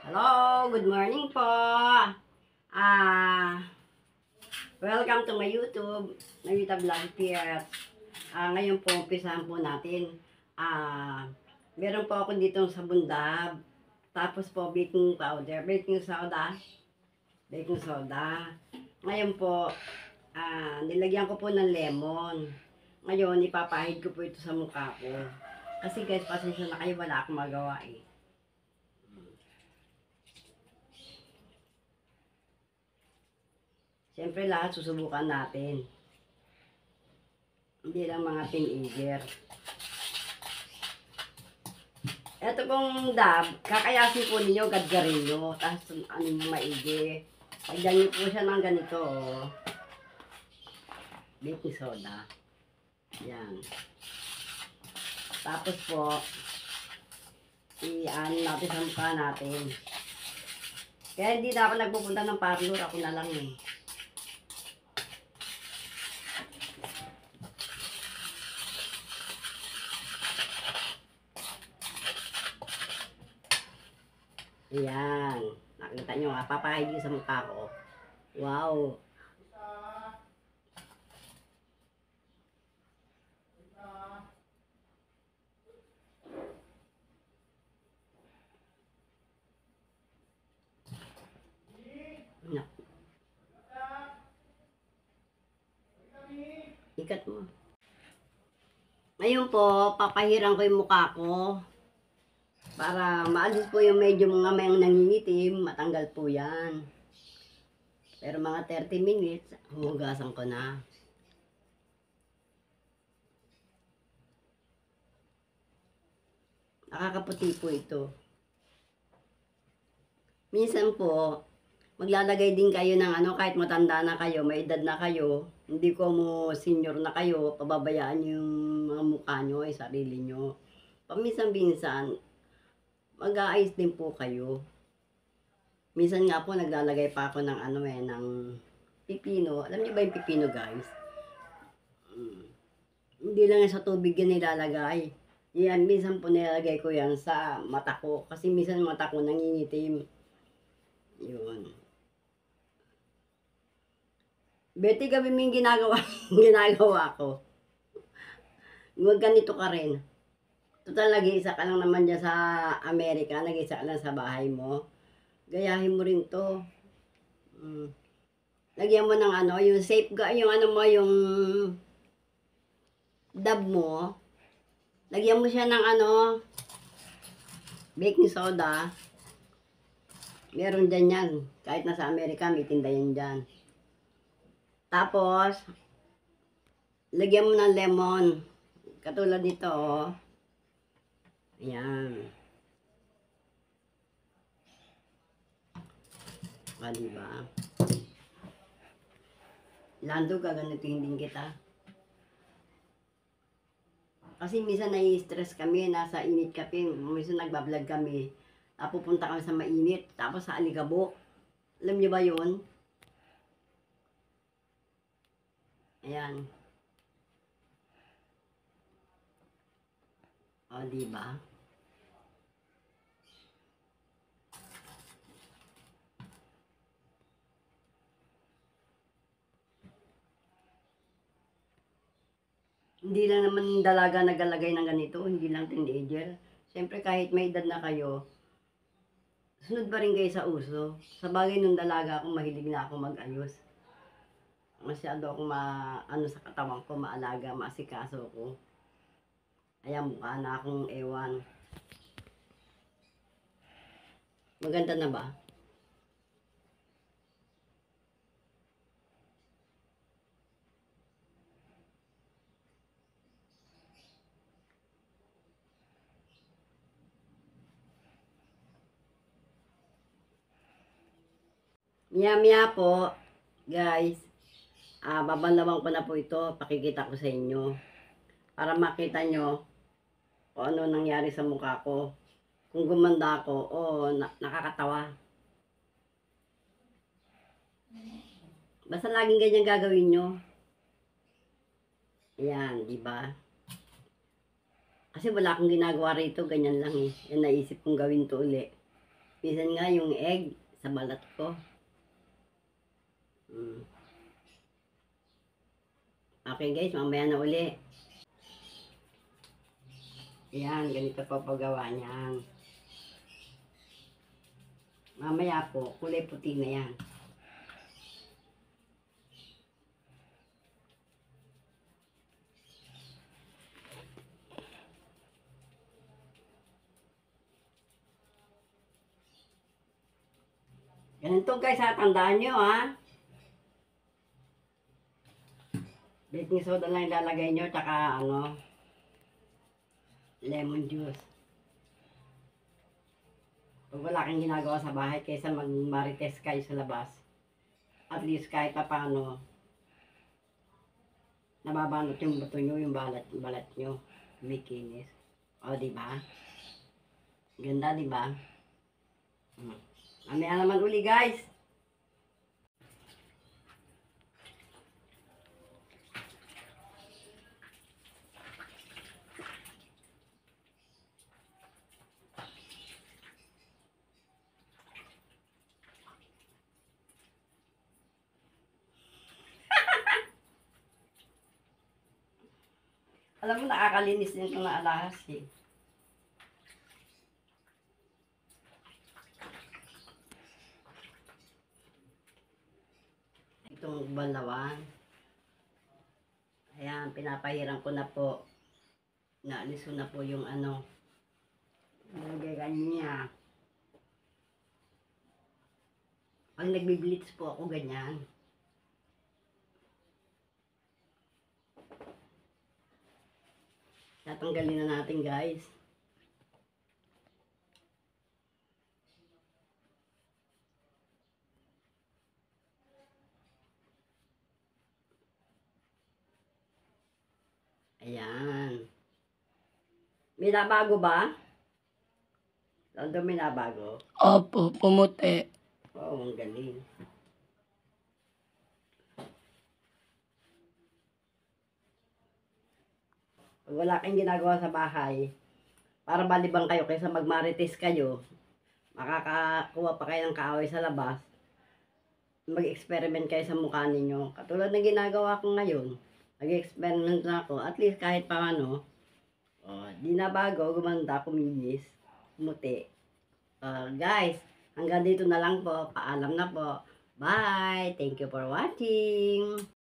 Hello, good morning po. Ah, welcome to my YouTube, Navita Vlog Pierre. Ngayon po, umpisahan po natin. Meron po ako dito sa bundab. Tapos po, baking powder, baking soda. Ngayon po, nilagyan ko po ng lemon. Ngayon, ipapahid ko po ito sa mukha ko. Kasi guys, pasensya na kayo, wala akong magawa eh. Siyempre lahat susubukan natin. Hindi lang mga teenager. Ito pong dab, kakayasin po ninyo, gadgarin nyo. Tapos ano nyo maigi. Pagyan nyo po siya ng ganito. Oh. Baking soda. Yan. Tapos po, i-ano natin sa mukha natin. Kaya hindi na ako nagpupunta ng parlor. Ako na lang eh. Ayan. Nakita nyo ha. Papahid yun sa mukha ko. Wow. No. Ikat mo. Ngayon po, papahiran ko yung mukha ko. Para maalis po yung medyo mga mayang nangingitim, matanggal po yan. Pero mga 30 minutes, hugasan ko na. Nakakaputi po ito. Minsan po, maglalagay din kayo ng ano, kahit matanda na kayo, may edad na kayo, hindi ko mo senior na kayo, pababayaan yung mga mukha nyo, ay sarili nyo. Paminsan-minsan, mag-aayos din po kayo. Minsan nga po naglalagay pa ako ng ano ng pipino. Alam niyo ba yung pipino, guys? Hindi lang sa tubig yan nilalagay. Yan, minsan po nilalagay ko yan sa mata ko. Kasi minsan mata ko nangingitim. Yun. Betty, gawin mo yung ginagawa ko. Huwag ganito ka rin. Total, nag-iisa ka lang naman dyan sa Amerika, nag-iisa ka lang sa bahay mo. Gayahin mo rin to. Lagyan mo ng ano, yung yung ano mo, yung dab mo. Lagyan mo siya ng ano, baking soda. Meron dyan yan. Kahit nasa Amerika, may tinda yan dyan. Tapos, lagyan mo ng lemon. Katulad nito, oh. Ayan. Diba? Lando, gaganitin din kita. Kasi minsan nai-stress kami, nasa init kami. Minsan nagbablog kami. Pupunta kami sa mainit, tapos sa Aligabok. Alam niyo ba yun? Ayan. O, diba? Hindi lang naman dalaga nagalagay ng ganito, hindi lang teenager. Siyempre kahit may edad na kayo, sunod pa rin kayo sa uso. Sa bagay nung dalaga ako, mahilig na ako mag-ayos. Masyado akong ano sa katawan ko, maalaga, maasikaso ko. Kaya mukha na akong ewan. Maganda na ba? Maya po, guys, babanlawan ko na po ito, pakikita ko sa inyo. Para makita nyo kung ano nangyari sa mukha ko. Kung gumanda ako, nakakatawa. Basta laging ganyan gagawin nyo. Ayan, di ba? Kasi wala akong ginagawa rito, ganyan lang eh. Yan naisip kong gawin to uli. Minsan nga yung egg sa balat ko. Mm. Okay guys, mamaya na uli. Yan, ganito po paggawa niyan. Mamaya po, kulay puti na yan. Ganito guys, tandaan nyo ha. Baking soda lang ilalagay nyo, tsaka lemon juice. Pag wala kang ginagawa sa bahay, kaysa mag-marites kayo sa labas, at least kahit pa paano, nababanot yung buto nyo, yung balat nyo, bikinis. O, diba? Ganda, diba? Mamaya naman uli, guys. Alam mo, nakakalinis din ito na alahas eh. Itong balawan. Ayan, pinapahiran ko na po. Naalis ko na po yung nilagay niya. Pag nagbi-bleach po ako ganyan. Tatanggalin na natin guys. Ayan. May nabago ba? Lando may nabago? Opo, pumuti. Oo, ang galing. Pag wala kayong ginagawa sa bahay, para balibang kayo kaysa magmarites kayo, makakakuha pa kayo ng kaaway sa labas, mag-experiment kayo sa mukha ninyo. Katulad ng ginagawa ko ngayon, nag-experiment na ako, at least kahit paano, di na bago, gumanda, kuminis, muti. Guys, hanggang dito na lang po, paalam na po. Bye! Thank you for watching!